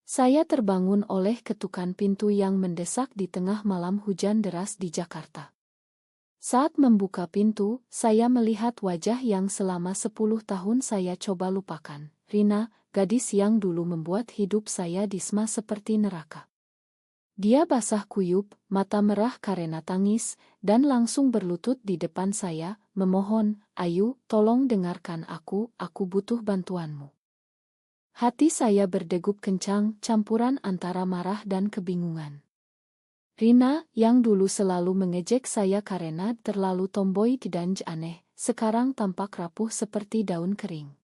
Saya terbangun oleh ketukan pintu yang mendesak di tengah malam hujan deras di Jakarta. Saat membuka pintu, saya melihat wajah yang selama 10 tahun saya coba lupakan. Rina, gadis yang dulu membuat hidup saya di SMA seperti neraka. Dia basah kuyup, mata merah karena tangis, dan langsung berlutut di depan saya, memohon, "Ayu, tolong dengarkan aku butuh bantuanmu." Hati saya berdegup kencang, campuran antara marah dan kebingungan. Rina, yang dulu selalu mengejek saya karena terlalu tomboy dan aneh, sekarang tampak rapuh seperti daun kering.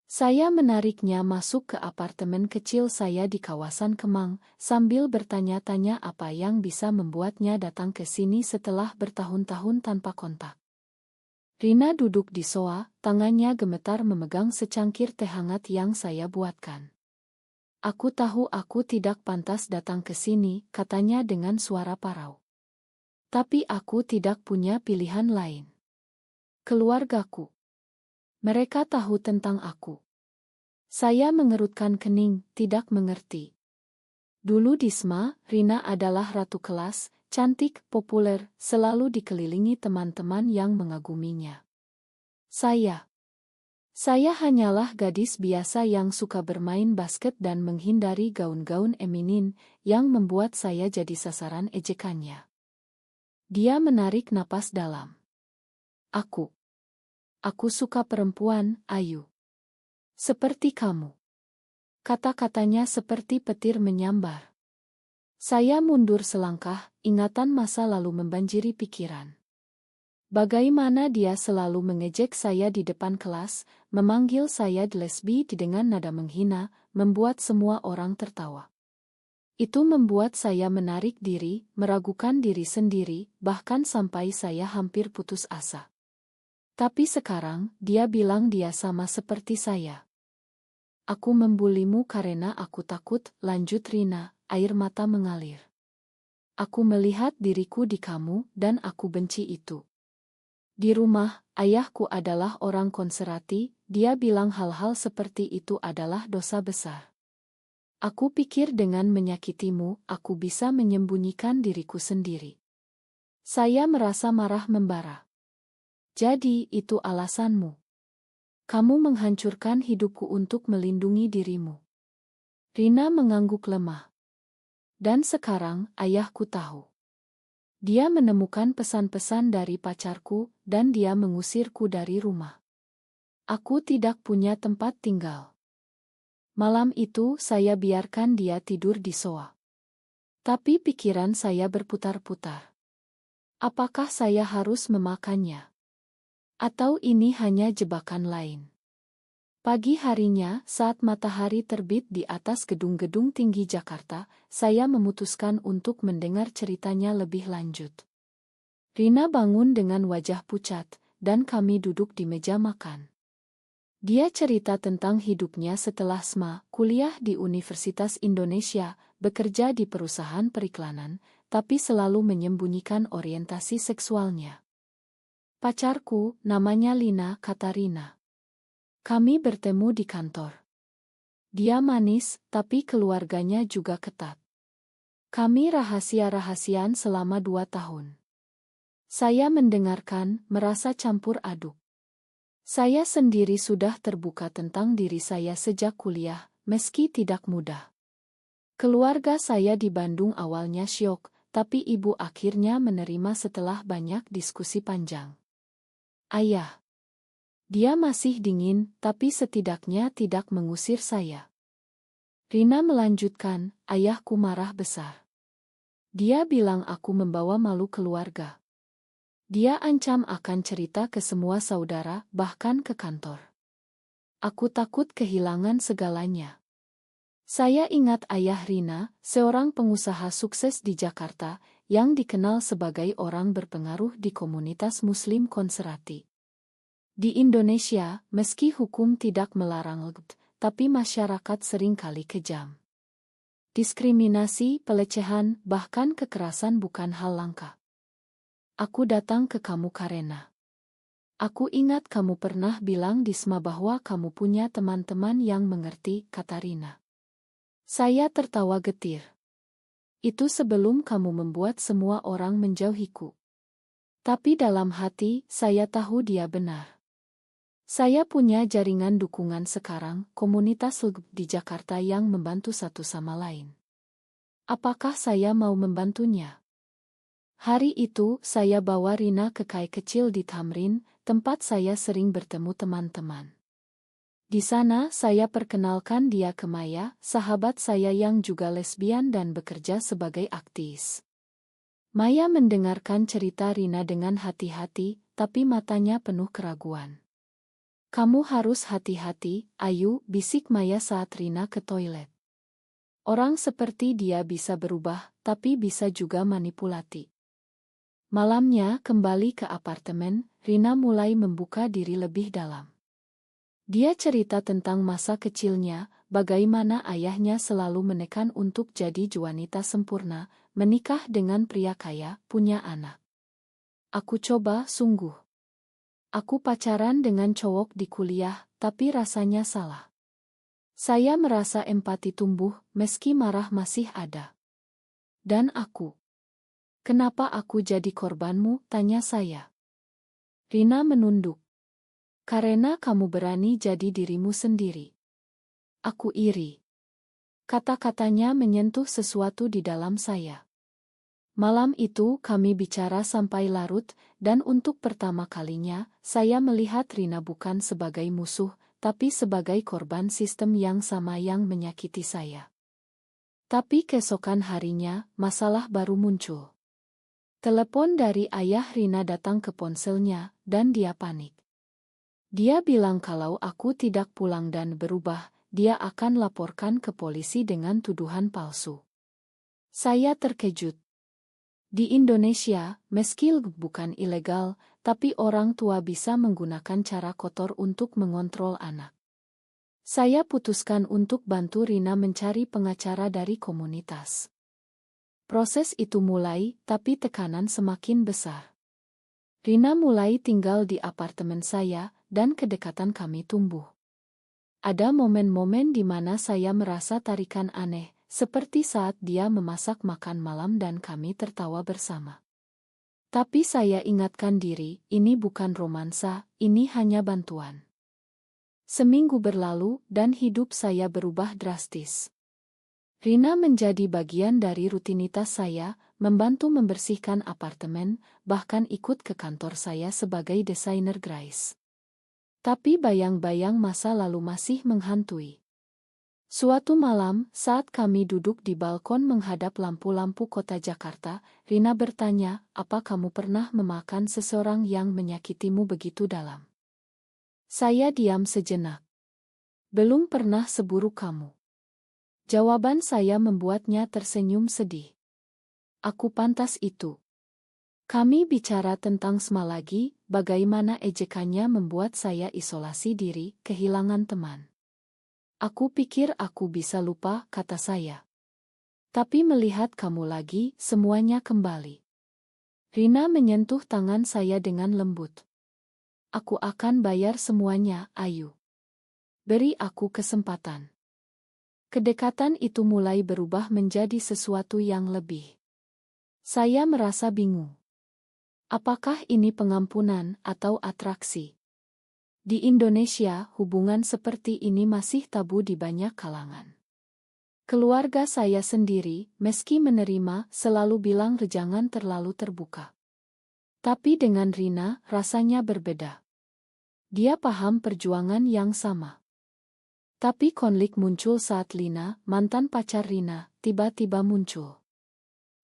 Saya menariknya masuk ke apartemen kecil saya di kawasan Kemang, sambil bertanya-tanya apa yang bisa membuatnya datang ke sini setelah bertahun-tahun tanpa kontak. Rina duduk di sofa, tangannya gemetar memegang secangkir teh hangat yang saya buatkan. "Aku tahu aku tidak pantas datang ke sini," katanya dengan suara parau. "Tapi aku tidak punya pilihan lain. Keluargaku. Mereka tahu tentang aku." Saya mengerutkan kening, tidak mengerti. Dulu di SMA, Rina adalah ratu kelas, cantik, populer, selalu dikelilingi teman-teman yang mengaguminya. Saya hanyalah gadis biasa yang suka bermain basket dan menghindari gaun-gaun eminin yang membuat saya jadi sasaran ejekannya. Dia menarik napas dalam. Aku suka perempuan, Ayu. Seperti kamu." Kata-katanya seperti petir menyambar. Saya mundur selangkah, ingatan masa lalu membanjiri pikiran. Bagaimana dia selalu mengejek saya di depan kelas, memanggil saya lesbi dengan nada menghina, membuat semua orang tertawa. Itu membuat saya menarik diri, meragukan diri sendiri, bahkan sampai saya hampir putus asa. Tapi sekarang, dia bilang dia sama seperti saya. "Aku membulimu karena aku takut," lanjut Rina, air mata mengalir. "Aku melihat diriku di kamu, dan aku benci itu. Di rumah, ayahku adalah orang konservatif, dia bilang hal-hal seperti itu adalah dosa besar. Aku pikir dengan menyakitimu, aku bisa menyembunyikan diriku sendiri." Saya merasa marah membara. "Jadi, itu alasanmu? Kamu menghancurkan hidupku untuk melindungi dirimu." Rina mengangguk lemah. "Dan sekarang, ayahku tahu. Dia menemukan pesan-pesan dari pacarku, dan dia mengusirku dari rumah. Aku tidak punya tempat tinggal. Malam itu, saya biarkan dia tidur di sofa. Tapi pikiran saya berputar-putar. Apakah saya harus memakannya? Atau ini hanya jebakan lain?" Pagi harinya, saat matahari terbit di atas gedung-gedung tinggi Jakarta, saya memutuskan untuk mendengar ceritanya lebih lanjut. Rina bangun dengan wajah pucat, dan kami duduk di meja makan. Dia cerita tentang hidupnya setelah SMA, kuliah di Universitas Indonesia, bekerja di perusahaan periklanan, tapi selalu menyembunyikan orientasi seksualnya. "Pacarku, namanya Lina," kata Rina. "Kami bertemu di kantor. Dia manis, tapi keluarganya juga ketat. Kami rahasia-rahasiaan selama 2 tahun." Saya mendengarkan, merasa campur aduk. Saya sendiri sudah terbuka tentang diri saya sejak kuliah, meski tidak mudah. Keluarga saya di Bandung awalnya syok, tapi ibu akhirnya menerima setelah banyak diskusi panjang. "Ayah. Dia masih dingin, tapi setidaknya tidak mengusir saya." Rina melanjutkan, "Ayahku marah besar. Dia bilang aku membawa malu keluarga. Dia ancam akan cerita ke semua saudara, bahkan ke kantor. Aku takut kehilangan segalanya." Saya ingat ayah Rina, seorang pengusaha sukses di Jakarta, yang dikenal sebagai orang berpengaruh di komunitas Muslim konservatif. Di Indonesia, meski hukum tidak melarang LGBT, tapi masyarakat seringkali kejam. Diskriminasi, pelecehan, bahkan kekerasan bukan hal langka. "Aku datang ke kamu karena aku ingat kamu pernah bilang di SMA bahwa kamu punya teman-teman yang mengerti," kata Rina. Saya tertawa getir. Itu sebelum kamu membuat semua orang menjauhiku. Tapi dalam hati, saya tahu dia benar. Saya punya jaringan dukungan sekarang, komunitas LGB di Jakarta yang membantu satu sama lain. Apakah saya mau membantunya? Hari itu, saya bawa Rina ke kai kecil di Tamrin, tempat saya sering bertemu teman-teman. Di sana, saya perkenalkan dia ke Maya, sahabat saya yang juga lesbian dan bekerja sebagai aktivis. Maya mendengarkan cerita Rina dengan hati-hati, tapi matanya penuh keraguan. Kamu harus hati-hati, Ayu, bisik Maya saat Rina ke toilet. Orang seperti dia bisa berubah, tapi bisa juga manipulasi. Malamnya, kembali ke apartemen, Rina mulai membuka diri lebih dalam. Dia cerita tentang masa kecilnya, bagaimana ayahnya selalu menekan untuk jadi wanita sempurna, menikah dengan pria kaya, punya anak. Aku coba sungguh. Aku pacaran dengan cowok di kuliah, tapi rasanya salah. Saya merasa empati tumbuh, meski marah masih ada. Dan aku. Kenapa aku jadi korbanmu, tanya saya. Rina menunduk. Karena kamu berani jadi dirimu sendiri. Aku iri. Kata-katanya menyentuh sesuatu di dalam saya. Malam itu kami bicara sampai larut, dan untuk pertama kalinya, saya melihat Rina bukan sebagai musuh, tapi sebagai korban sistem yang sama yang menyakiti saya. Tapi keesokan harinya, masalah baru muncul. Telepon dari ayah Rina datang ke ponselnya, dan dia panik. Dia bilang kalau aku tidak pulang dan berubah, dia akan laporkan ke polisi dengan tuduhan palsu. Saya terkejut. Di Indonesia, meski bukan ilegal, tapi orang tua bisa menggunakan cara kotor untuk mengontrol anak. Saya putuskan untuk bantu Rina mencari pengacara dari komunitas. Proses itu mulai, tapi tekanan semakin besar. Rina mulai tinggal di apartemen saya, dan kedekatan kami tumbuh. Ada momen-momen di mana saya merasa tarikan aneh, seperti saat dia memasak makan malam dan kami tertawa bersama. Tapi saya ingatkan diri, ini bukan romansa, ini hanya bantuan. Seminggu berlalu, dan hidup saya berubah drastis. Rina menjadi bagian dari rutinitas saya, membantu membersihkan apartemen, bahkan ikut ke kantor saya sebagai desainer grafis. Tapi bayang-bayang masa lalu masih menghantui. Suatu malam, saat kami duduk di balkon menghadap lampu-lampu kota Jakarta, Rina bertanya, apa kamu pernah memakan seseorang yang menyakitimu begitu dalam? Saya diam sejenak. Belum pernah seburuk kamu. Jawaban saya membuatnya tersenyum sedih. Aku pantas itu. Kami bicara tentang Sma lagi, bagaimana ejekannya membuat saya isolasi diri, kehilangan teman. Aku pikir aku bisa lupa, kata saya. Tapi melihat kamu lagi, semuanya kembali. Rina menyentuh tangan saya dengan lembut. Aku akan bayar semuanya, Ayu. Beri aku kesempatan. Kedekatan itu mulai berubah menjadi sesuatu yang lebih. Saya merasa bingung. Apakah ini pengampunan atau atraksi? Di Indonesia, hubungan seperti ini masih tabu di banyak kalangan. Keluarga saya sendiri, meski menerima, selalu bilang jangan terlalu terbuka. Tapi dengan Rina, rasanya berbeda. Dia paham perjuangan yang sama. Tapi konflik muncul saat Lina, mantan pacar Rina, tiba-tiba muncul.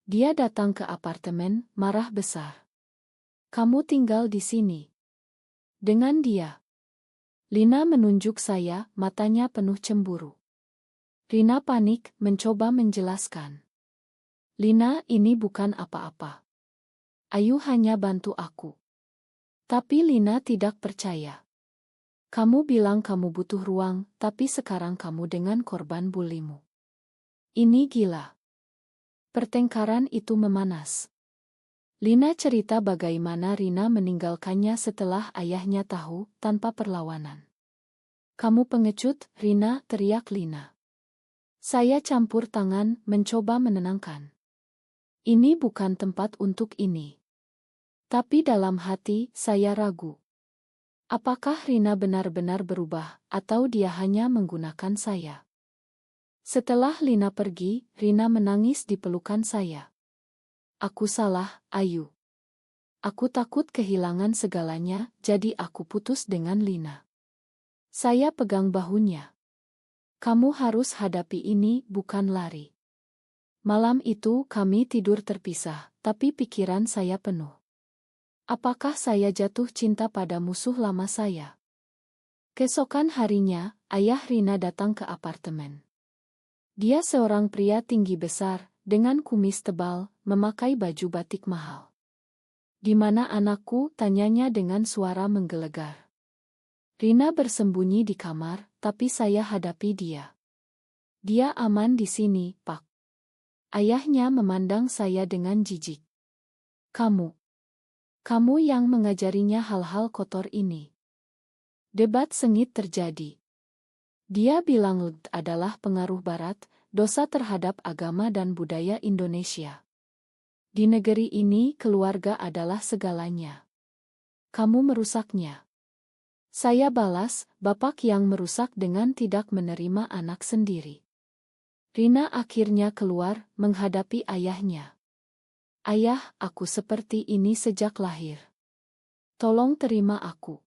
Dia datang ke apartemen, marah besar. Kamu tinggal di sini. Dengan dia. Lina menunjuk saya, matanya penuh cemburu. Rina panik, mencoba menjelaskan. Lina, ini bukan apa-apa. Ayu hanya bantu aku. Tapi Lina tidak percaya. Kamu bilang kamu butuh ruang, tapi sekarang kamu dengan korban bulimu. Ini gila. Pertengkaran itu memanas. Lina cerita bagaimana Rina meninggalkannya setelah ayahnya tahu, tanpa perlawanan. Kamu pengecut, Rina, teriak Lina. Saya campur tangan, mencoba menenangkan. Ini bukan tempat untuk ini. Tapi dalam hati, saya ragu. Apakah Rina benar-benar berubah, atau dia hanya menggunakan saya? Setelah Lina pergi, Rina menangis di pelukan saya. Aku salah, Ayu. Aku takut kehilangan segalanya, jadi aku putus dengan Lina. Saya pegang bahunya. Kamu harus hadapi ini, bukan lari. Malam itu kami tidur terpisah, tapi pikiran saya penuh. Apakah saya jatuh cinta pada musuh lama saya? Keesokan harinya, ayah Rina datang ke apartemen. Dia seorang pria tinggi besar, dengan kumis tebal, memakai baju batik mahal. "Di mana anakku?" tanyanya dengan suara menggelegar. Rina bersembunyi di kamar, tapi saya hadapi dia. "Dia aman di sini, Pak." Ayahnya memandang saya dengan jijik. Kamu yang mengajarinya hal-hal kotor ini." Debat sengit terjadi. Dia bilang LGBT adalah pengaruh Barat, dosa terhadap agama dan budaya Indonesia. Di negeri ini keluarga adalah segalanya. Kamu merusaknya. Saya balas, bapak yang merusak dengan tidak menerima anak sendiri. Rina akhirnya keluar, menghadapi ayahnya. "Ayah, aku seperti ini sejak lahir. Tolong terima aku."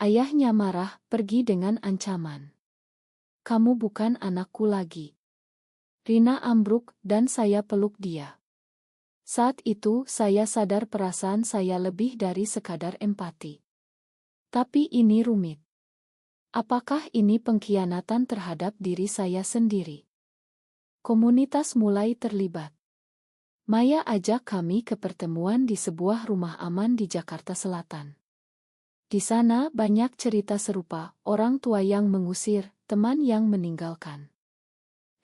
Ayahnya marah, pergi dengan ancaman. "Kamu bukan anakku lagi." Rina ambruk, dan saya peluk dia. Saat itu saya sadar perasaan saya lebih dari sekadar empati. Tapi ini rumit. Apakah ini pengkhianatan terhadap diri saya sendiri? Komunitas mulai terlibat. Maya ajak kami ke pertemuan di sebuah rumah aman di Jakarta Selatan. Di sana banyak cerita serupa, orang tua yang mengusir, teman yang meninggalkan.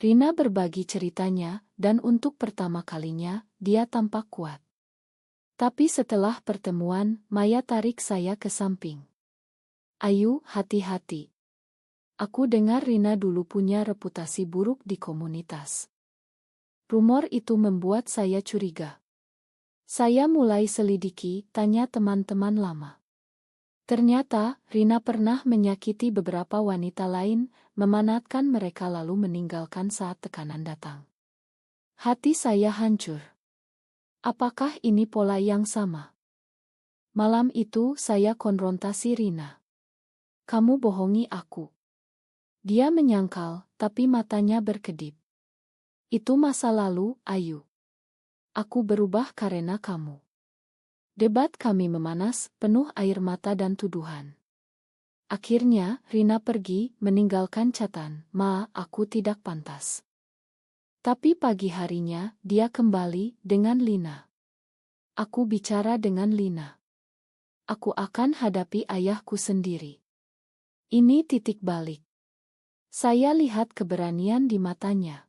Rina berbagi ceritanya, dan untuk pertama kalinya, dia tampak kuat. Tapi setelah pertemuan, Maya tarik saya ke samping. "Ayu, hati-hati. Aku dengar Rina dulu punya reputasi buruk di komunitas." Rumor itu membuat saya curiga. Saya mulai selidiki, tanya teman-teman lama. Ternyata, Rina pernah menyakiti beberapa wanita lain, memanatkan mereka lalu meninggalkan saat tekanan datang. Hati saya hancur. Apakah ini pola yang sama? Malam itu saya konfrontasi Rina. "Kamu bohongi aku." Dia menyangkal, tapi matanya berkedip. "Itu masa lalu, Ayu. Aku berubah karena kamu." Debat kami memanas, penuh air mata dan tuduhan. Akhirnya, Rina pergi, meninggalkan catatan, "Ma, aku tidak pantas." Tapi pagi harinya, dia kembali, dengan Lina. "Aku bicara dengan Lina. Aku akan hadapi ayahku sendiri." Ini titik balik. Saya lihat keberanian di matanya.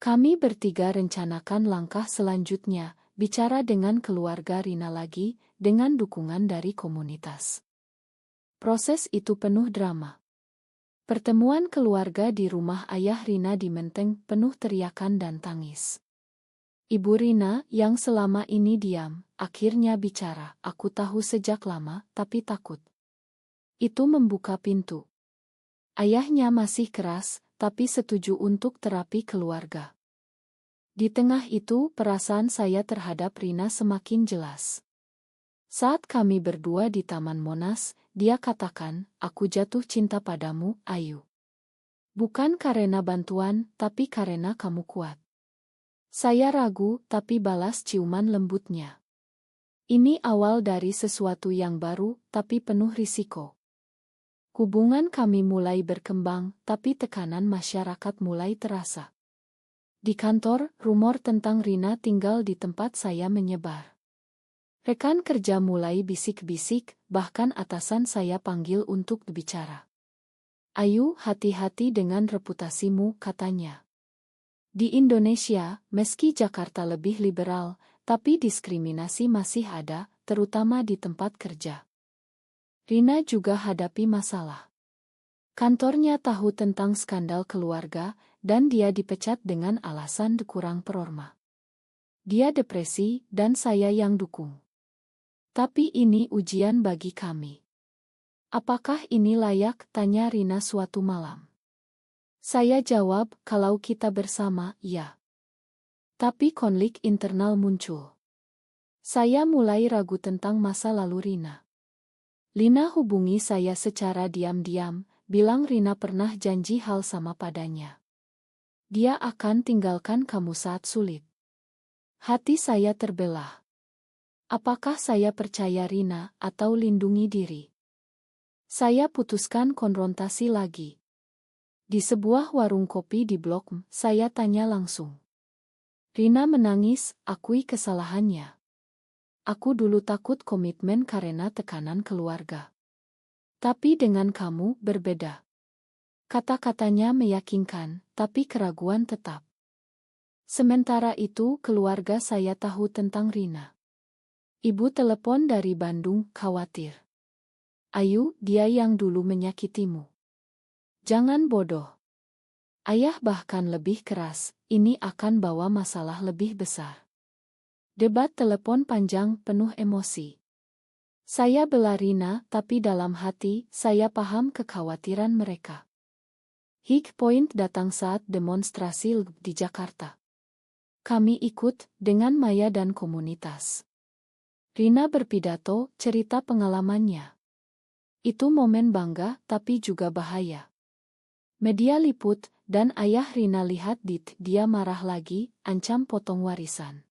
Kami bertiga rencanakan langkah selanjutnya, bicara dengan keluarga Rina lagi, dengan dukungan dari komunitas. Proses itu penuh drama. Pertemuan keluarga di rumah ayah Rina di Menteng penuh teriakan dan tangis. Ibu Rina, yang selama ini diam, akhirnya bicara. "Aku tahu sejak lama, tapi takut." Itu membuka pintu. Ayahnya masih keras, tapi setuju untuk terapi keluarga. Di tengah itu, perasaan saya terhadap Rina semakin jelas. Saat kami berdua di Taman Monas, dia katakan, "Aku jatuh cinta padamu, Ayu. Bukan karena bantuan, tapi karena kamu kuat." Saya ragu, tapi balas ciuman lembutnya. Ini awal dari sesuatu yang baru, tapi penuh risiko. Hubungan kami mulai berkembang, tapi tekanan masyarakat mulai terasa. Di kantor, rumor tentang Rina tinggal di tempat saya menyebar. Rekan kerja mulai bisik-bisik, bahkan atasan saya panggil untuk bicara. "Ayu, hati-hati dengan reputasimu," katanya. Di Indonesia, meski Jakarta lebih liberal, tapi diskriminasi masih ada, terutama di tempat kerja. Rina juga hadapi masalah. Kantornya tahu tentang skandal keluarga, dan dia dipecat dengan alasan kurang performa. Dia depresi dan saya yang dukung. Tapi ini ujian bagi kami. Apakah ini layak? Tanya Rina suatu malam. Saya jawab, kalau kita bersama, ya. Tapi konflik internal muncul. Saya mulai ragu tentang masa lalu Rina. Lina hubungi saya secara diam-diam, bilang Rina pernah janji hal sama padanya. Dia akan tinggalkan kamu saat sulit. Hati saya terbelah. Apakah saya percaya Rina atau lindungi diri? Saya putuskan konfrontasi lagi. Di sebuah warung kopi di Blok M, saya tanya langsung. Rina menangis, akui kesalahannya. Aku dulu takut komitmen karena tekanan keluarga. Tapi dengan kamu berbeda. Kata-katanya meyakinkan, tapi keraguan tetap. Sementara itu keluarga saya tahu tentang Rina. Ibu telepon dari Bandung, khawatir. Ayu, dia yang dulu menyakitimu. Jangan bodoh. Ayah bahkan lebih keras, ini akan bawa masalah lebih besar. Debat telepon panjang penuh emosi. Saya bela Rina, tapi dalam hati, saya paham kekhawatiran mereka. High Point datang saat demonstrasi di Jakarta. Kami ikut, dengan Maya dan komunitas. Rina berpidato, cerita pengalamannya. Itu momen bangga, tapi juga bahaya. Media liput, dan ayah Rina lihat dia marah lagi, ancam potong warisan.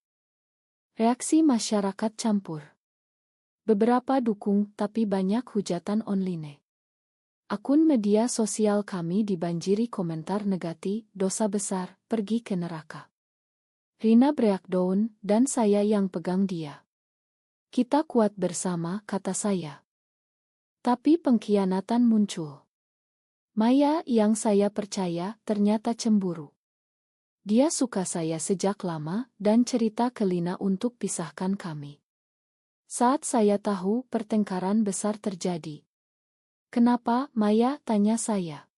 Reaksi masyarakat campur. Beberapa dukung, tapi banyak hujatan online. Akun media sosial kami dibanjiri komentar negatif, dosa besar, pergi ke neraka. Rina breakdown, dan saya yang pegang dia. Kita kuat bersama, kata saya. Tapi pengkhianatan muncul. Maya yang saya percaya ternyata cemburu. Dia suka saya sejak lama dan cerita ke Lina untuk pisahkan kami. Saat saya tahu pertengkaran besar terjadi. Kenapa, Maya? Tanya saya.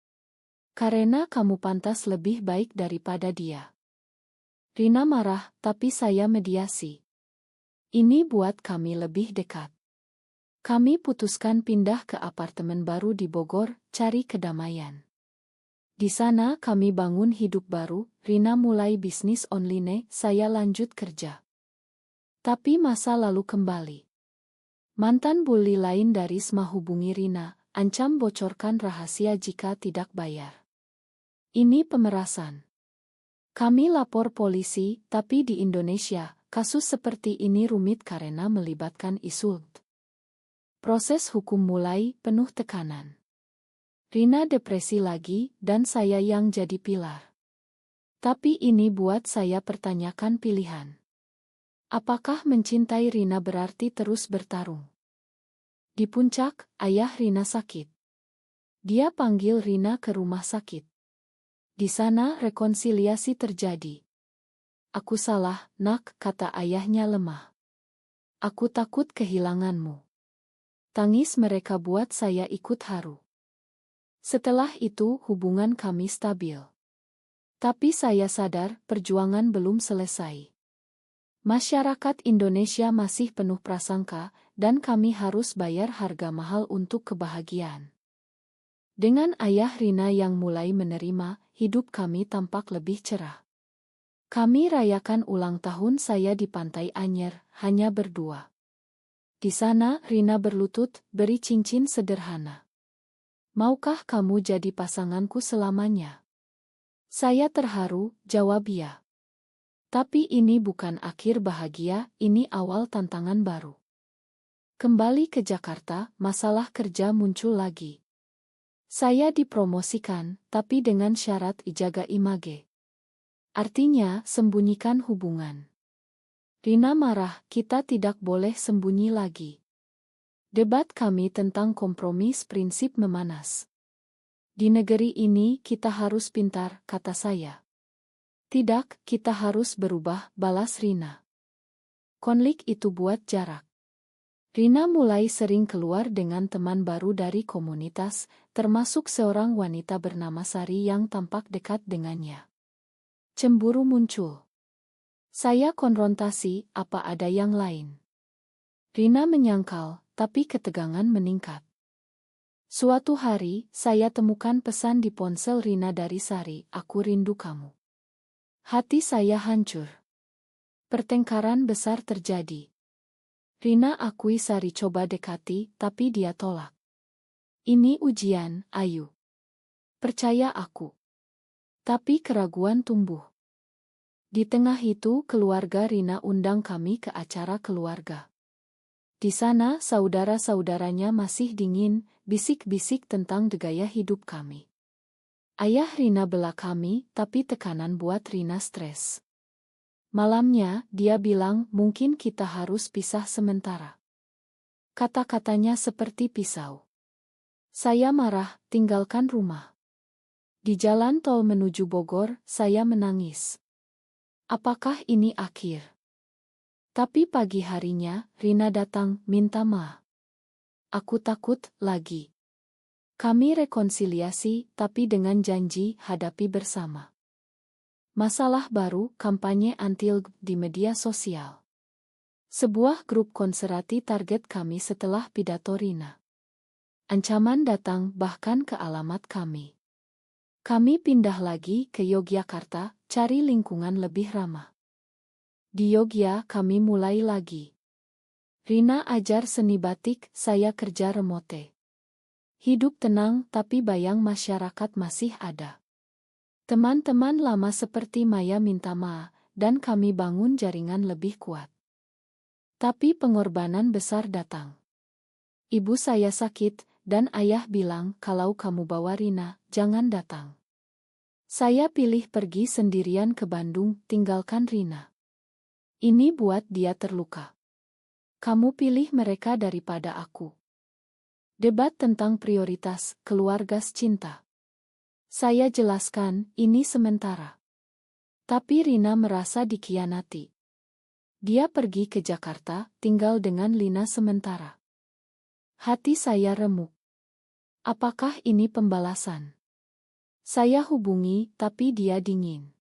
Karena kamu pantas lebih baik daripada dia. Rina marah, tapi saya mediasi. Ini buat kami lebih dekat. Kami putuskan pindah ke apartemen baru di Bogor, cari kedamaian. Di sana kami bangun hidup baru, Rina mulai bisnis online, saya lanjut kerja. Tapi masa lalu kembali. Mantan bully lain dari SMA hubungi Rina, ancam bocorkan rahasia jika tidak bayar. Ini pemerasan. Kami lapor polisi, tapi di Indonesia, kasus seperti ini rumit karena melibatkan isu. Proses hukum mulai penuh tekanan. Rina depresi lagi, dan saya yang jadi pilar. Tapi ini buat saya pertanyakan pilihan. Apakah mencintai Rina berarti terus bertarung? Di puncak, ayah Rina sakit. Dia panggil Rina ke rumah sakit. Di sana rekonsiliasi terjadi. Aku salah, nak, kata ayahnya lemah. Aku takut kehilanganmu. Tangis mereka buat saya ikut haru. Setelah itu hubungan kami stabil. Tapi saya sadar perjuangan belum selesai. Masyarakat Indonesia masih penuh prasangka, dan kami harus bayar harga mahal untuk kebahagiaan. Dengan ayah Rina yang mulai menerima, hidup kami tampak lebih cerah. Kami rayakan ulang tahun saya di Pantai Anyer, hanya berdua. Di sana Rina berlutut, beri cincin sederhana. Maukah kamu jadi pasanganku selamanya? Saya terharu, jawab ya. Tapi ini bukan akhir bahagia, ini awal tantangan baru. Kembali ke Jakarta, masalah kerja muncul lagi. Saya dipromosikan, tapi dengan syarat ijaga image. Artinya, sembunyikan hubungan. Rina marah, kita tidak boleh sembunyi lagi. Debat kami tentang kompromis prinsip memanas. Di negeri ini kita harus pintar, kata saya. Tidak, kita harus berubah, balas Rina. Konflik itu buat jarak. Rina mulai sering keluar dengan teman baru dari komunitas, termasuk seorang wanita bernama Sari yang tampak dekat dengannya. Cemburu muncul. Saya konfrontasi, apa ada yang lain? Rina menyangkal, tapi ketegangan meningkat. Suatu hari, saya temukan pesan di ponsel Rina dari Sari, "Aku rindu kamu." Hati saya hancur. Pertengkaran besar terjadi. Rina akui Sari coba dekati, tapi dia tolak. "Ini ujian, Ayu. Percaya aku." Tapi keraguan tumbuh. Di tengah itu, keluarga Rina undang kami ke acara keluarga. Di sana, saudara-saudaranya masih dingin, bisik-bisik tentang gaya hidup kami. Ayah Rina bela kami, tapi tekanan buat Rina stres. Malamnya, dia bilang mungkin kita harus pisah sementara. Kata-katanya seperti pisau. Saya marah, tinggalkan rumah. Di jalan tol menuju Bogor, saya menangis. Apakah ini akhir? Tapi pagi harinya, Rina datang, minta maaf. Aku takut lagi. Kami rekonsiliasi, tapi dengan janji hadapi bersama. Masalah baru, kampanye anti-LGBT di media sosial. Sebuah grup konservatif target kami setelah pidato Rina. Ancaman datang bahkan ke alamat kami. Kami pindah lagi ke Yogyakarta, cari lingkungan lebih ramah. Di Yogya kami mulai lagi. Rina ajar seni batik, saya kerja remote. Hidup tenang, tapi bayang masyarakat masih ada. Teman-teman lama seperti Maya minta maaf, dan kami bangun jaringan lebih kuat. Tapi pengorbanan besar datang. Ibu saya sakit, dan ayah bilang kalau kamu bawa Rina, jangan datang. Saya pilih pergi sendirian ke Bandung, tinggalkan Rina. Ini buat dia terluka. Kamu pilih mereka daripada aku. Debat tentang prioritas, keluarga cinta. Saya jelaskan, ini sementara. Tapi Rina merasa dikhianati. Dia pergi ke Jakarta, tinggal dengan Lina sementara. Hati saya remuk. Apakah ini pembalasan? Saya hubungi, tapi dia dingin.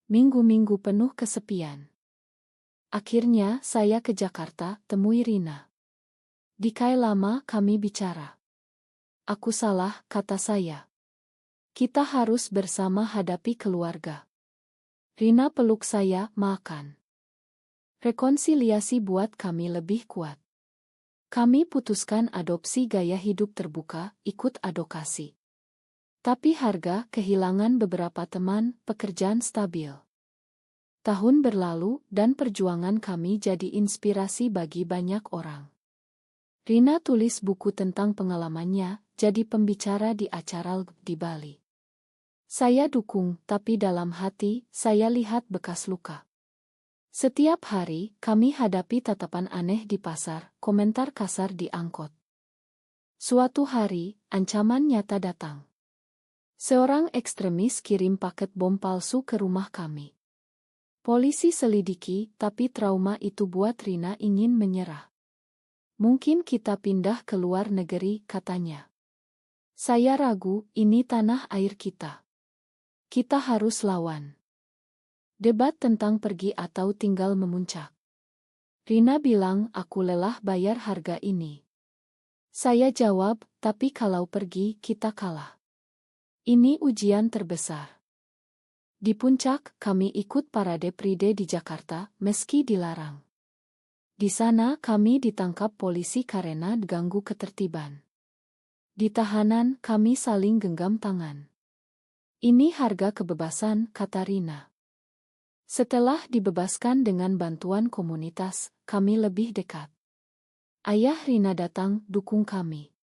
Minggu-minggu penuh kesepian. Akhirnya saya ke Jakarta, temui Rina. Di Kai Lama kami bicara. Aku salah, kata saya. Kita harus bersama hadapi keluarga. Rina peluk saya, makan. Rekonsiliasi buat kami lebih kuat. Kami putuskan adopsi gaya hidup terbuka, ikut advokasi. Tapi harga kehilangan beberapa teman, pekerjaan stabil. Tahun berlalu, dan perjuangan kami jadi inspirasi bagi banyak orang. Rina tulis buku tentang pengalamannya, jadi pembicara di acara LGBT di Bali. Saya dukung, tapi dalam hati, saya lihat bekas luka. Setiap hari, kami hadapi tatapan aneh di pasar, komentar kasar di angkot. Suatu hari, ancaman nyata datang. Seorang ekstremis kirim paket bom palsu ke rumah kami. Polisi selidiki, tapi trauma itu buat Rina ingin menyerah. Mungkin kita pindah ke luar negeri, katanya. Saya ragu, ini tanah air kita. Kita harus lawan. Debat tentang pergi atau tinggal memuncak. Rina bilang, aku lelah bayar harga ini. Saya jawab, tapi kalau pergi, kita kalah. Ini ujian terbesar. Di puncak, kami ikut parade Pride di Jakarta, meski dilarang. Di sana kami ditangkap polisi karena ganggu ketertiban. Di tahanan, kami saling genggam tangan. Ini harga kebebasan, kata Rina. Setelah dibebaskan dengan bantuan komunitas, kami lebih dekat. Ayah Rina datang, dukung kami.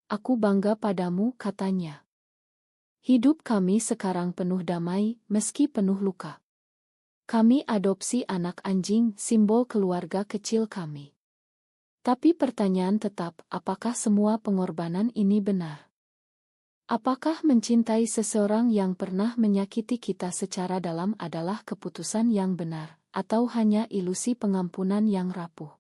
Aku bangga padamu, katanya. Hidup kami sekarang penuh damai, meski penuh luka. Kami adopsi anak anjing, simbol keluarga kecil kami. Tapi pertanyaan tetap, apakah semua pengorbanan ini benar? Apakah mencintai seseorang yang pernah menyakiti kita secara dalam adalah keputusan yang benar, atau hanya ilusi pengampunan yang rapuh?